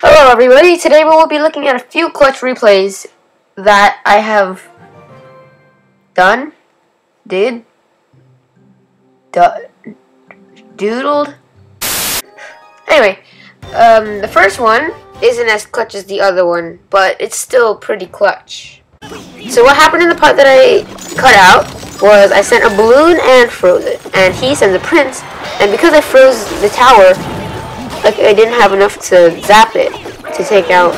Hello everybody, today we will be looking at a few clutch replays that I have doodled. Anyway, the first one isn't as clutch as the other one, but it's still pretty clutch. So what happened in the part that I cut out was I sent a balloon and froze it, and he sends a prince, and because I froze the tower, I didn't have enough to zap it to take out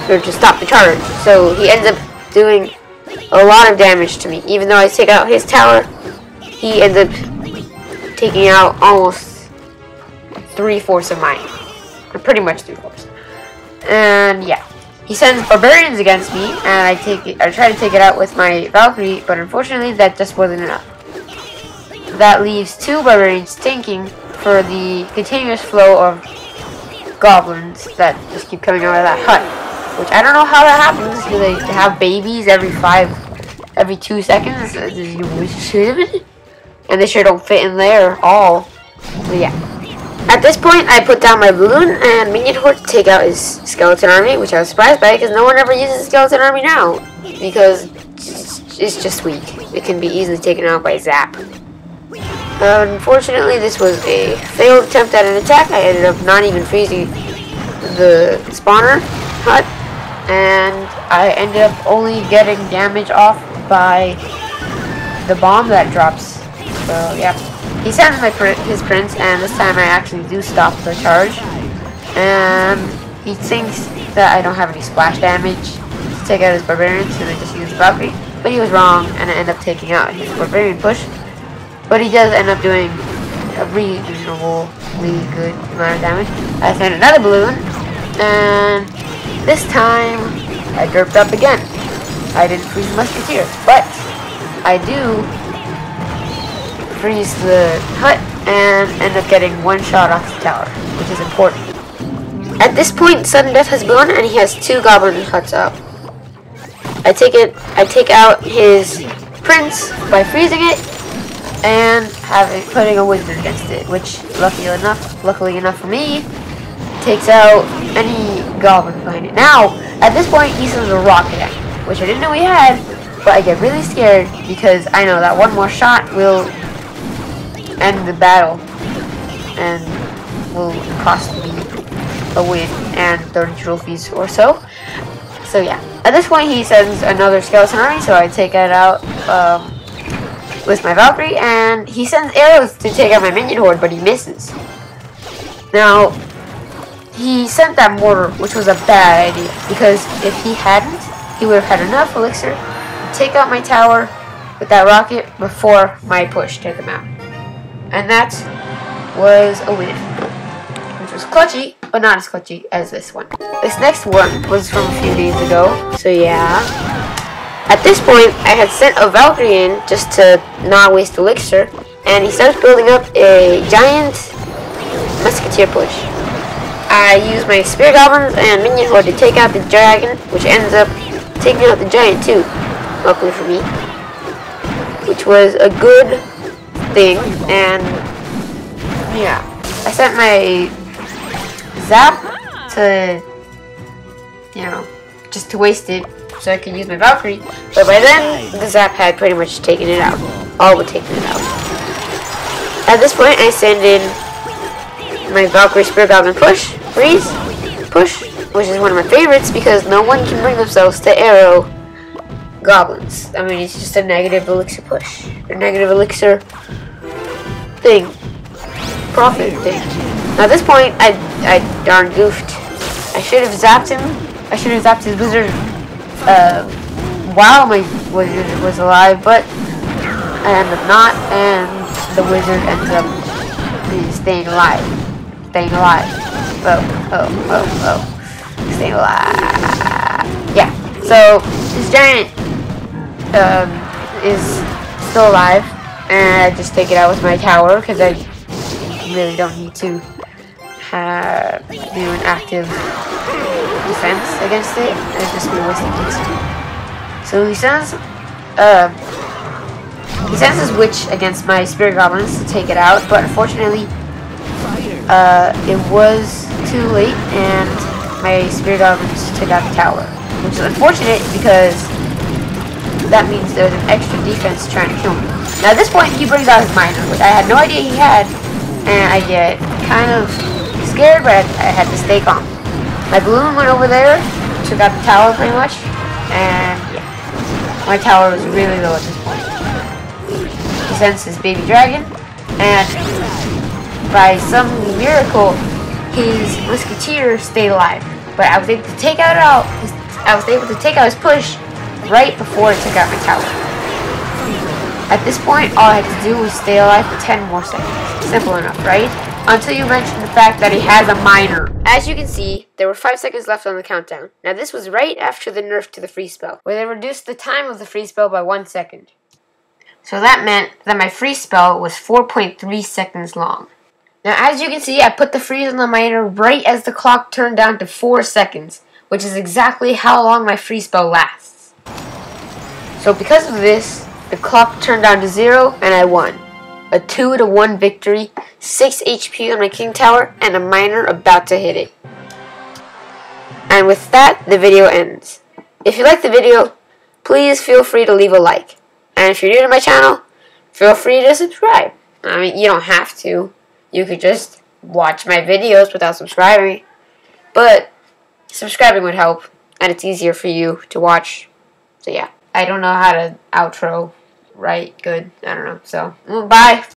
or to stop the charge. So he ends up doing a lot of damage to me. Even though I take out his tower, he ends up taking out almost 3/4 of mine. Or pretty much 3/4. And yeah. He sends barbarians against me, and I try to take it out with my Valkyrie, but unfortunately that just wasn't enough. That leaves 2 barbarians tanking for the continuous flow of goblins that just keep coming out of that hut, which I don't know how that happens. Do they have babies every 2 seconds? And they sure don't fit in there at all. But yeah. At this point, I put down my balloon and minion horde to take out his skeleton army, which I was surprised by because no one ever uses a skeleton army now, because it's just weak. It can be easily taken out by zap. Unfortunately, this was a failed attempt at an attack. I ended up not even freezing the spawner hut, and I ended up only getting damage off by the bomb that drops. So, yeah. He sends his prince, and this time I actually do stop the charge. And he thinks that I don't have any splash damage to take out his barbarians, and I just use the Valkyrie. But he was wrong, and I end up taking out his barbarian push. But he does end up doing a reasonably good amount of damage. I sent another balloon, and this time I derped up again. I didn't freeze the musketeer, but I do freeze the hut and end up getting 1 shot off the tower, which is important. At this point, sudden death has begun, and he has 2 goblin huts up. I take out his prince by freezing it and putting a wizard against it, which luckily enough for me, takes out any goblin behind it. Now, at this point, he sends a rocket at me, which I didn't know he had, but I get really scared because I know that 1 more shot will end the battle and will cost me a win and 30 trophies or so. So yeah, at this point he sends another skeleton army, so I take it out with my Valkyrie, and he sends arrows to take out my minion horde, but he misses. Now, he sent that mortar, which was a bad idea, because if he hadn't, he would have had enough elixir to take out my tower with that rocket before my push took him out. And that was a win, which was clutchy, but not as clutchy as this one. This next one was from a few days ago, so yeah. At this point, I had sent a Valkyrie in just to not waste elixir, and he starts building up a giant musketeer push. I use my spear goblins and minion horde to take out the dragon, which ends up taking out the giant too, luckily for me, which was a good thing. And yeah, I sent my zap to, just to waste it so I could use my Valkyrie, but by then the zap had pretty much taken it out, all but taken it out. At this point I send in my Valkyrie Spear Goblin push, freeze, push, which is one of my favorites because no one can bring themselves to arrow goblins. I mean, it's just a negative elixir push, a negative elixir thing, profit thing. Now at this point, I darn goofed. I should have zapped him. I should have zapped his wizard while my wizard was alive, but I ended up not, and the wizard ended up staying alive. Staying alive. Staying alive. Yeah. So this giant is still alive, and I just take it out with my tower because I really don't need to do an active defense against it. I'd just be wasting XP. So he sends his witch against my spirit goblins to take it out, but unfortunately it was too late, and my spirit goblins took out the tower. Which is unfortunate because that means there's an extra defense trying to kill me. Now at this point he brings out his miner, which I had no idea he had, and I get kind of scared, but I had to stay calm. My balloon went over there, took out the tower pretty much, and yeah, my tower was really low at this point. He sends his baby dragon, and by some miracle, his musketeer stayed alive. But I was able to take out his push right before it took out my tower. At this point, all I had to do was stay alive for 10 more seconds. Simple enough, right? Until you mention the fact that he has a miner. As you can see, there were 5 seconds left on the countdown. Now this was right after the nerf to the freeze spell, where they reduced the time of the freeze spell by 1 second. So that meant that my freeze spell was 4.3 seconds long. Now as you can see, I put the freeze on the miner right as the clock turned down to 4 seconds, which is exactly how long my freeze spell lasts. So because of this, the clock turned down to 0 and I won. A 2-1 victory, 6 HP on my king tower, and a miner about to hit it. And with that, the video ends. If you liked the video, please feel free to leave a like. And if you're new to my channel, feel free to subscribe. I mean, you don't have to. You could just watch my videos without subscribing. But subscribing would help, and it's easier for you to watch. So yeah, I don't know how to outro right good. I don't know. So, bye.